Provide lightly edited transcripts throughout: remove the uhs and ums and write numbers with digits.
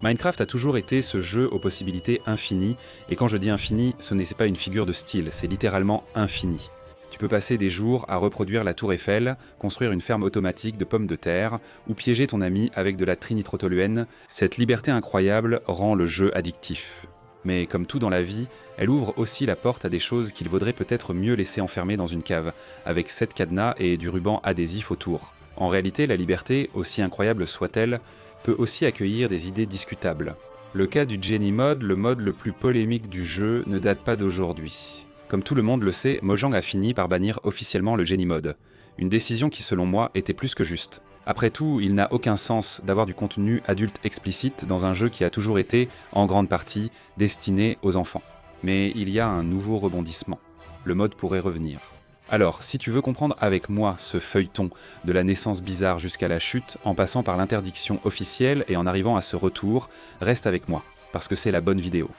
Minecraft a toujours été ce jeu aux possibilités infinies, et quand je dis infini, ce n'est pas une figure de style, c'est littéralement infini. Tu peux passer des jours à reproduire la tour Eiffel, construire une ferme automatique de pommes de terre, ou piéger ton ami avec de la trinitrotoluène. Cette liberté incroyable rend le jeu addictif. Mais comme tout dans la vie, elle ouvre aussi la porte à des choses qu'il vaudrait peut-être mieux laisser enfermer dans une cave, avec 7 cadenas et du ruban adhésif autour. En réalité, la liberté, aussi incroyable soit-elle, peut aussi accueillir des idées discutables. Le cas du Genie Mode, le mode le plus polémique du jeu, ne date pas d'aujourd'hui. Comme tout le monde le sait, Mojang a fini par bannir officiellement le Genie Mode. Une décision qui, selon moi, était plus que juste. Après tout, il n'a aucun sens d'avoir du contenu adulte explicite dans un jeu qui a toujours été, en grande partie, destiné aux enfants. Mais il y a un nouveau rebondissement. Le mode pourrait revenir. Alors, si tu veux comprendre avec moi ce feuilleton de la naissance bizarre jusqu'à la chute, en passant par l'interdiction officielle et en arrivant à ce retour, reste avec moi, parce que c'est la bonne vidéo.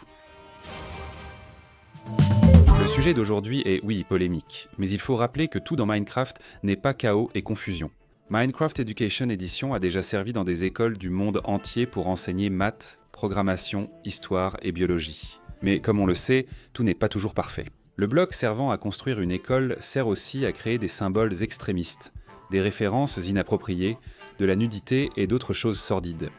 Le sujet d'aujourd'hui est, oui, polémique, mais il faut rappeler que tout dans Minecraft n'est pas chaos et confusion. Minecraft Education Edition a déjà servi dans des écoles du monde entier pour enseigner maths, programmation, histoire et biologie. Mais comme on le sait, tout n'est pas toujours parfait. Le bloc servant à construire une école sert aussi à créer des symboles extrémistes, des références inappropriées, de la nudité et d'autres choses sordides.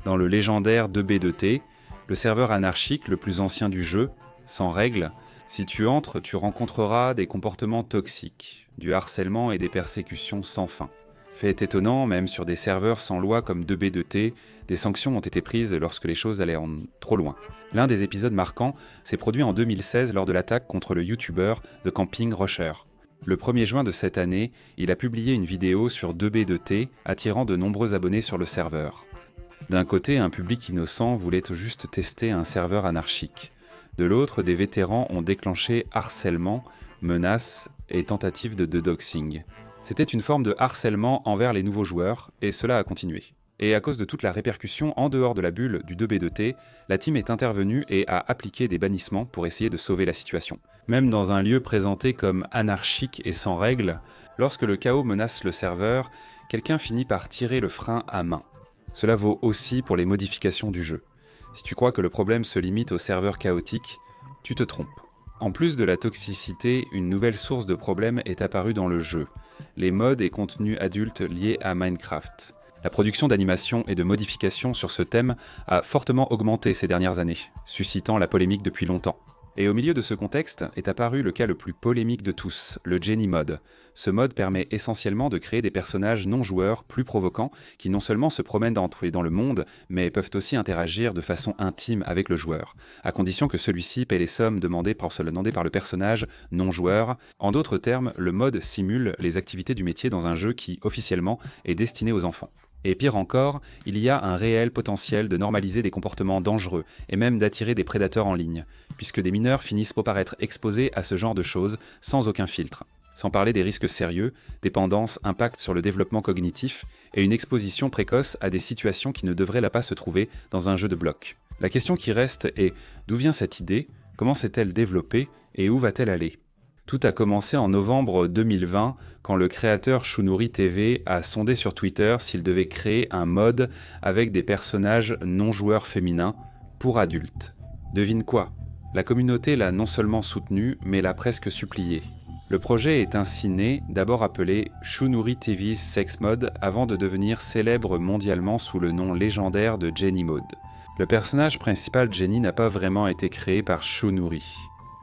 Dans le légendaire 2B2T, le serveur anarchique le plus ancien du jeu, sans règles, si tu entres, tu rencontreras des comportements toxiques, du harcèlement et des persécutions sans fin. Fait étonnant, même sur des serveurs sans loi comme 2B2T, des sanctions ont été prises lorsque les choses allaient trop loin. L'un des épisodes marquants s'est produit en 2016 lors de l'attaque contre le YouTuber The Camping Rusher. Le 1er juin de cette année, il a publié une vidéo sur 2B2T attirant de nombreux abonnés sur le serveur. D'un côté, un public innocent voulait juste tester un serveur anarchique. De l'autre, des vétérans ont déclenché harcèlement, menaces et tentatives de doxing. C'était une forme de harcèlement envers les nouveaux joueurs, et cela a continué. Et à cause de toute la répercussion en dehors de la bulle du 2B2T, la team est intervenue et a appliqué des bannissements pour essayer de sauver la situation. Même dans un lieu présenté comme anarchique et sans règles, lorsque le chaos menace le serveur, quelqu'un finit par tirer le frein à main. Cela vaut aussi pour les modifications du jeu. Si tu crois que le problème se limite au serveur chaotique, tu te trompes. En plus de la toxicité, une nouvelle source de problème est apparue dans le jeu, les mods et contenus adultes liés à Minecraft. La production d'animations et de modifications sur ce thème a fortement augmenté ces dernières années, suscitant la polémique depuis longtemps. Et au milieu de ce contexte est apparu le cas le plus polémique de tous, le Genie Mode. Ce mode permet essentiellement de créer des personnages non-joueurs plus provocants qui non seulement se promènent dans le monde, mais peuvent aussi interagir de façon intime avec le joueur, à condition que celui-ci paie les sommes demandées par le personnage non-joueur. En d'autres termes, le mode simule les activités du métier dans un jeu qui, officiellement, est destiné aux enfants. Et pire encore, il y a un réel potentiel de normaliser des comportements dangereux et même d'attirer des prédateurs en ligne, puisque des mineurs finissent par être exposés à ce genre de choses sans aucun filtre. Sans parler des risques sérieux, dépendance, impact sur le développement cognitif et une exposition précoce à des situations qui ne devraient pas se trouver dans un jeu de blocs. La question qui reste est, d'où vient cette idée, comment s'est-elle développée et où va-t-elle aller ? Tout a commencé en novembre 2020, quand le créateur Shunuri TV a sondé sur Twitter s'il devait créer un mode avec des personnages non-joueurs féminins pour adultes. Devine quoi ? La communauté l'a non seulement soutenu, mais l'a presque supplié. Le projet est ainsi né, d'abord appelé Shunuri TV's Sex Mode, avant de devenir célèbre mondialement sous le nom légendaire de Genie Mode. Le personnage principal Genie n'a pas vraiment été créé par Shunuri.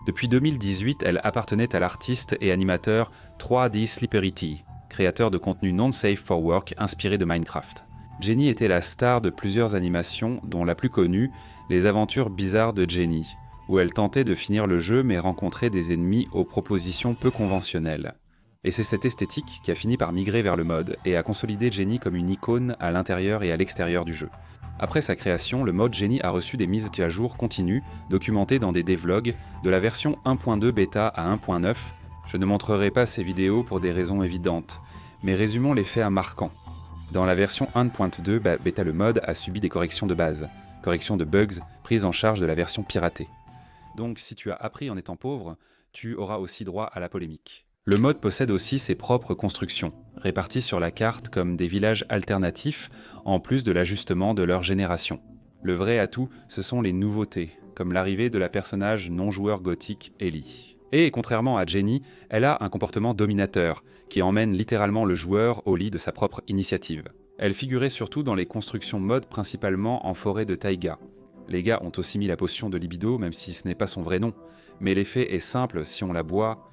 Depuis 2018, elle appartenait à l'artiste et animateur 3D Slippery, créateur de contenu non safe for work inspiré de Minecraft. Genie était la star de plusieurs animations, dont la plus connue, Les aventures bizarres de Genie, où elle tentait de finir le jeu mais rencontrait des ennemis aux propositions peu conventionnelles. Et c'est cette esthétique qui a fini par migrer vers le mode et a consolidé Genie comme une icône à l'intérieur et à l'extérieur du jeu. Après sa création, le mode Genie a reçu des mises à jour continues, documentées dans des devlogs, de la version 1.2 bêta à 1.9. Je ne montrerai pas ces vidéos pour des raisons évidentes, mais résumons les faits marquants. Dans la version 1.2 bêta, le mode a subi des corrections de base, corrections de bugs prises en charge de la version piratée. Donc si tu as appris en étant pauvre, tu auras aussi droit à la polémique. Le mode possède aussi ses propres constructions, réparties sur la carte comme des villages alternatifs, en plus de l'ajustement de leur génération. Le vrai atout, ce sont les nouveautés, comme l'arrivée de la personnage non-joueur gothique Ellie. Et contrairement à Jenny, elle a un comportement dominateur, qui emmène littéralement le joueur au lit de sa propre initiative. Elle figurait surtout dans les constructions mode principalement en forêt de taïga. Les gars ont aussi mis la potion de libido, même si ce n'est pas son vrai nom, mais l'effet est simple si on la boit.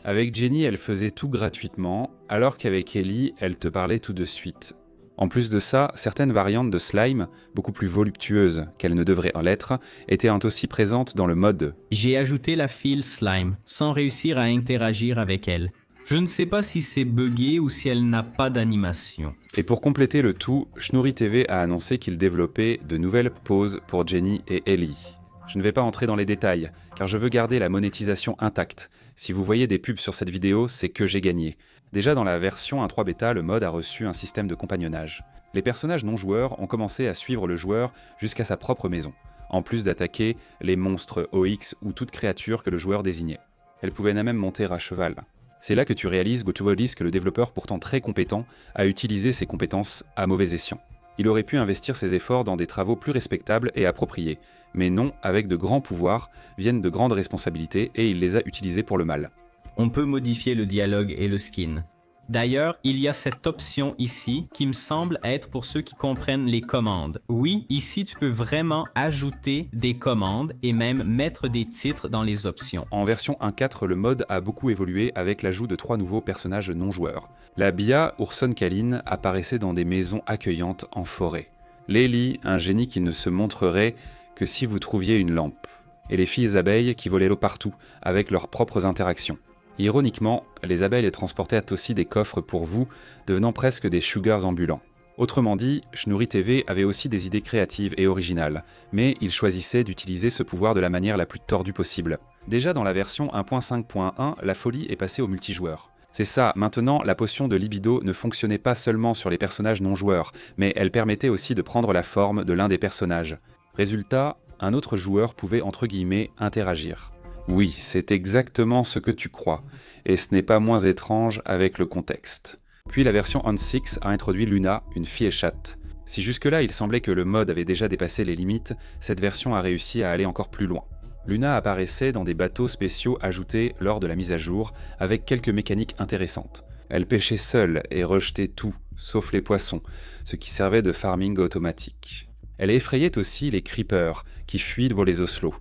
Avec Jenny, elle faisait tout gratuitement, alors qu'avec Ellie, elle te parlait tout de suite. En plus de ça, certaines variantes de slime, beaucoup plus voluptueuses qu'elles ne devraient en l'être, étaient aussi présentes dans le mode. J'ai ajouté la file slime, sans réussir à interagir avec elle. Je ne sais pas si c'est buggé ou si elle n'a pas d'animation. Et pour compléter le tout, Shnouri TV a annoncé qu'il développait de nouvelles poses pour Jenny et Ellie. Je ne vais pas entrer dans les détails, car je veux garder la monétisation intacte. Si vous voyez des pubs sur cette vidéo, c'est que j'ai gagné. Déjà dans la version 1.3 bêta, le mode a reçu un système de compagnonnage. Les personnages non joueurs ont commencé à suivre le joueur jusqu'à sa propre maison, en plus d'attaquer les monstres OX ou toute créature que le joueur désignait. Elles pouvaient même monter à cheval. C'est là que tu réalises, GoToWoodies, que le développeur pourtant très compétent a utilisé ses compétences à mauvais escient. Il aurait pu investir ses efforts dans des travaux plus respectables et appropriés, mais non, avec de grands pouvoirs viennent de grandes responsabilités et il les a utilisés pour le mal. On peut modifier le dialogue et le skin. D'ailleurs, il y a cette option ici qui me semble être pour ceux qui comprennent les commandes. Oui, ici tu peux vraiment ajouter des commandes et même mettre des titres dans les options. En version 1.4, le mode a beaucoup évolué avec l'ajout de 3 nouveaux personnages non joueurs. La Bia Urson Kaline apparaissait dans des maisons accueillantes en forêt. Lélie, un génie qui ne se montrerait que si vous trouviez une lampe. Et les filles abeilles qui volaient l'eau partout avec leurs propres interactions. Ironiquement, les abeilles transportaient aussi des coffres pour vous, devenant presque des sugars ambulants. Autrement dit, Shnouri TV avait aussi des idées créatives et originales, mais il choisissait d'utiliser ce pouvoir de la manière la plus tordue possible. Déjà dans la version 1.5.1, la folie est passée au multijoueur. C'est ça, maintenant, la potion de libido ne fonctionnait pas seulement sur les personnages non joueurs, mais elle permettait aussi de prendre la forme de l'un des personnages. Résultat, un autre joueur pouvait entre guillemets interagir. Oui, c'est exactement ce que tu crois, et ce n'est pas moins étrange avec le contexte. Puis la version On 6 a introduit Luna, une fille chatte. Si jusque-là il semblait que le mode avait déjà dépassé les limites, cette version a réussi à aller encore plus loin. Luna apparaissait dans des bateaux spéciaux ajoutés lors de la mise à jour, avec quelques mécaniques intéressantes. Elle pêchait seule et rejetait tout, sauf les poissons, ce qui servait de farming automatique. Elle effrayait aussi les creepers, qui fuient devant les oslos.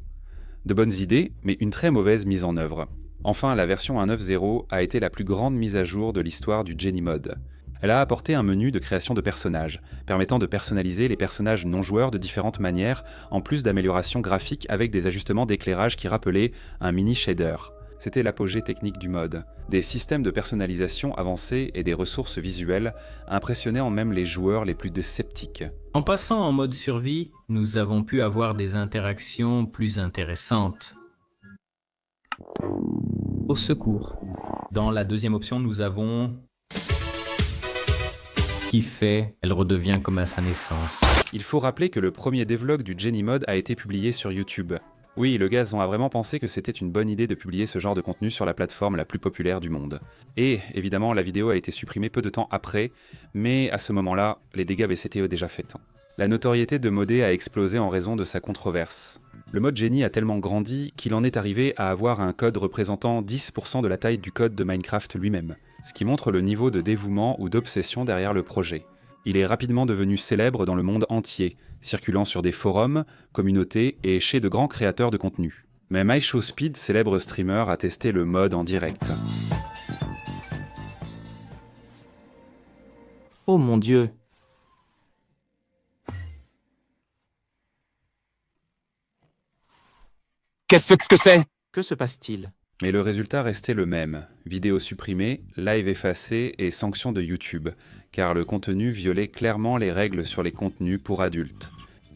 De bonnes idées, mais une très mauvaise mise en œuvre. Enfin, la version 1.9.0 a été la plus grande mise à jour de l'histoire du Jenny Mode. Elle a apporté un menu de création de personnages, permettant de personnaliser les personnages non joueurs de différentes manières, en plus d'améliorations graphiques avec des ajustements d'éclairage qui rappelaient un mini shader. C'était l'apogée technique du mode. Des systèmes de personnalisation avancés et des ressources visuelles impressionnant même les joueurs les plus sceptiques. En passant en mode survie, nous avons pu avoir des interactions plus intéressantes. Au secours. Dans la deuxième option, nous avons... qui fait, elle redevient comme à sa naissance. Il faut rappeler que le premier devlog du Jenny Mode a été publié sur YouTube. Oui, le gars, on a vraiment pensé que c'était une bonne idée de publier ce genre de contenu sur la plateforme la plus populaire du monde. Et, évidemment, la vidéo a été supprimée peu de temps après, mais à ce moment-là, les dégâts s'étaient déjà faits. La notoriété de Modé a explosé en raison de sa controverse. Le mode Jenny a tellement grandi qu'il en est arrivé à avoir un code représentant 10% de la taille du code de Minecraft lui-même, ce qui montre le niveau de dévouement ou d'obsession derrière le projet. Il est rapidement devenu célèbre dans le monde entier, circulant sur des forums, communautés et chez de grands créateurs de contenu. Même iShowSpeed, célèbre streamer, a testé le mode en direct. Oh mon Dieu! Qu'est-ce que c'est? Que se passe-t-il? Mais le résultat restait le même. Vidéos supprimées, live effacés et sanctions de YouTube, car le contenu violait clairement les règles sur les contenus pour adultes.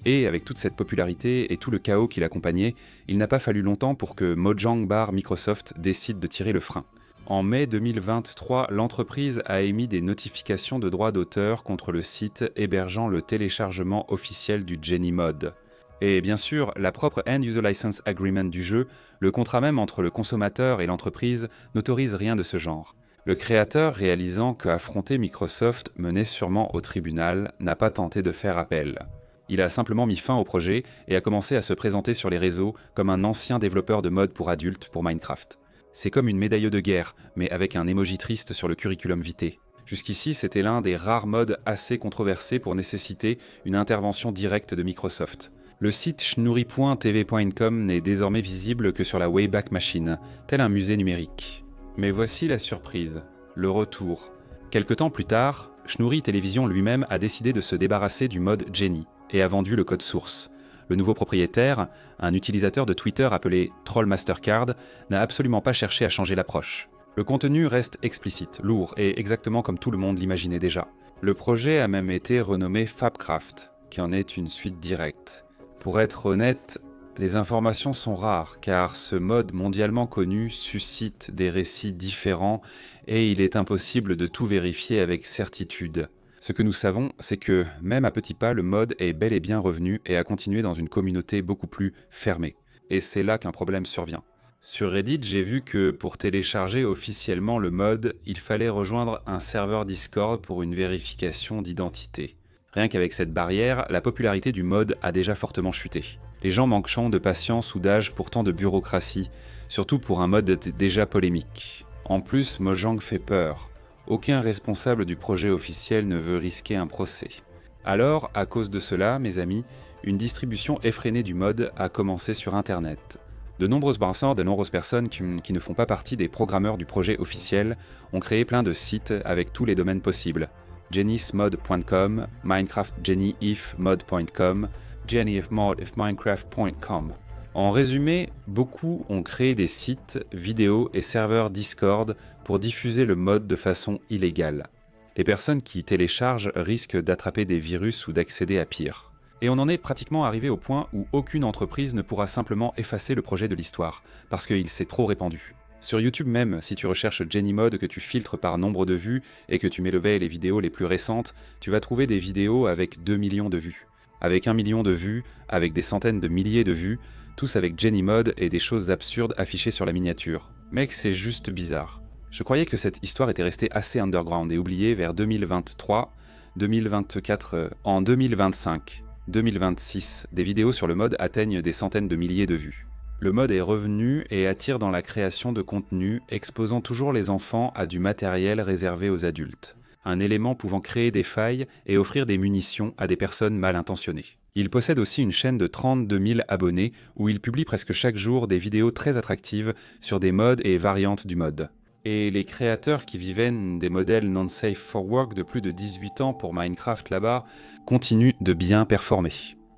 Et avec toute cette popularité et tout le chaos qui l'accompagnait, il n'a pas fallu longtemps pour que Mojang Microsoft décide de tirer le frein. En mai 2023, l'entreprise a émis des notifications de droits d'auteur contre le site hébergeant le téléchargement officiel du Jenny Mode. Et bien sûr, la propre End User License Agreement du jeu, le contrat même entre le consommateur et l'entreprise, n'autorise rien de ce genre. Le créateur, réalisant qu'affronter Microsoft menait sûrement au tribunal, n'a pas tenté de faire appel. Il a simplement mis fin au projet et a commencé à se présenter sur les réseaux comme un ancien développeur de mode pour adultes pour Minecraft. C'est comme une médaille de guerre, mais avec un emoji triste sur le curriculum vitae. Jusqu'ici, c'était l'un des rares modes assez controversés pour nécessiter une intervention directe de Microsoft. Le site schnouri.tv.com n'est désormais visible que sur la Wayback Machine, tel un musée numérique. Mais voici la surprise, le retour. Quelque temps plus tard, Schnouri Television lui-même a décidé de se débarrasser du mode Jenny et a vendu le code source. Le nouveau propriétaire, un utilisateur de Twitter appelé Trollmastercard, n'a absolument pas cherché à changer l'approche. Le contenu reste explicite, lourd et exactement comme tout le monde l'imaginait déjà. Le projet a même été renommé Fabcraft, qui en est une suite directe. Pour être honnête, les informations sont rares, car ce mode mondialement connu suscite des récits différents et il est impossible de tout vérifier avec certitude. Ce que nous savons, c'est que, même à petits pas, le mode est bel et bien revenu et a continué dans une communauté beaucoup plus fermée. Et c'est là qu'un problème survient. Sur Reddit, j'ai vu que pour télécharger officiellement le mode, il fallait rejoindre un serveur Discord pour une vérification d'identité. Rien qu'avec cette barrière, la popularité du mode a déjà fortement chuté. Les gens manquant de patience ou d'âge pour tant de bureaucratie, surtout pour un mode déjà polémique. En plus, Mojang fait peur. Aucun responsable du projet officiel ne veut risquer un procès. Alors, à cause de cela, mes amis, une distribution effrénée du mode a commencé sur Internet. De nombreuses browsers, de nombreuses personnes qui ne font pas partie des programmeurs du projet officiel ont créé plein de sites avec tous les domaines possibles. jennysmod.com, minecraftjennyifmod.com, jennyifmod.minecraft.com. En résumé, beaucoup ont créé des sites, vidéos et serveurs Discord pour diffuser le mode de façon illégale. Les personnes qui téléchargent risquent d'attraper des virus ou d'accéder à pire. Et on en est pratiquement arrivé au point où aucune entreprise ne pourra simplement effacer le projet de l'histoire, parce qu'il s'est trop répandu. Sur YouTube même, si tu recherches JennyMod, que tu filtres par nombre de vues et que tu mets les vidéos les plus récentes, tu vas trouver des vidéos avec 2 millions de vues. Avec 1 million de vues, avec des centaines de milliers de vues, tous avec JennyMod et des choses absurdes affichées sur la miniature. Mec, c'est juste bizarre. Je croyais que cette histoire était restée assez underground et oubliée vers 2023, 2024, en 2025, 2026, des vidéos sur le mode atteignent des centaines de milliers de vues. Le mode est revenu et attire dans la création de contenu, exposant toujours les enfants à du matériel réservé aux adultes. Un élément pouvant créer des failles et offrir des munitions à des personnes mal intentionnées. Il possède aussi une chaîne de 32 000 abonnés où il publie presque chaque jour des vidéos très attractives sur des modes et variantes du mode. Et les créateurs qui vivaient des modèles non safe for work de plus de 18 ans pour Minecraft là-bas continuent de bien performer.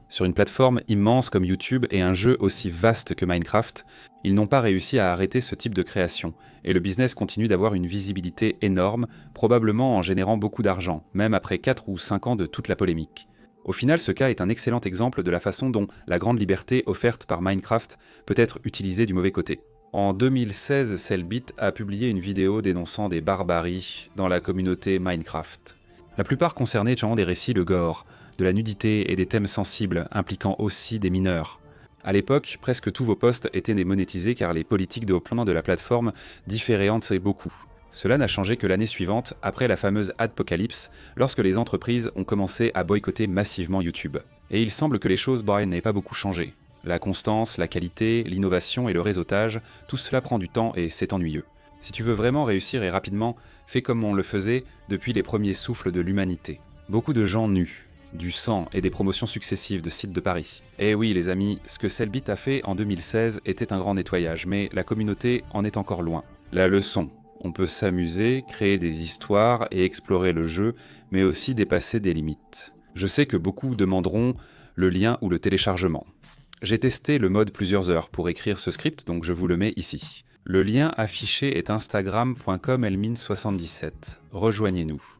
Sur une plateforme immense comme YouTube et un jeu aussi vaste que Minecraft, ils n'ont pas réussi à arrêter ce type de création, et le business continue d'avoir une visibilité énorme, probablement en générant beaucoup d'argent, même après 4 ou 5 ans de toute la polémique. Au final, ce cas est un excellent exemple de la façon dont la grande liberté offerte par Minecraft peut être utilisée du mauvais côté. En 2016, Cellbit a publié une vidéo dénonçant des barbaries dans la communauté Minecraft. La plupart concernaient des récits de gore, de la nudité et des thèmes sensibles impliquant aussi des mineurs. À l'époque, presque tous vos posts étaient démonétisés car les politiques de haut plan de la plateforme différenciaient beaucoup. Cela n'a changé que l'année suivante, après la fameuse Adpocalypse, lorsque les entreprises ont commencé à boycotter massivement YouTube. Et il semble que les choses n'aient pas beaucoup changé. La constance, la qualité, l'innovation et le réseautage, tout cela prend du temps et c'est ennuyeux. Si tu veux vraiment réussir et rapidement, fais comme on le faisait depuis les premiers souffles de l'humanité. Beaucoup de gens nus, du sang et des promotions successives de sites de Paris. Et oui les amis, ce que Cellbit a fait en 2016 était un grand nettoyage, mais la communauté en est encore loin. La leçon, on peut s'amuser, créer des histoires et explorer le jeu, mais aussi dépasser des limites. Je sais que beaucoup demanderont le lien ou le téléchargement. J'ai testé le mode plusieurs heures pour écrire ce script, donc je vous le mets ici. Le lien affiché est instagram.com elmine77. Rejoignez-nous.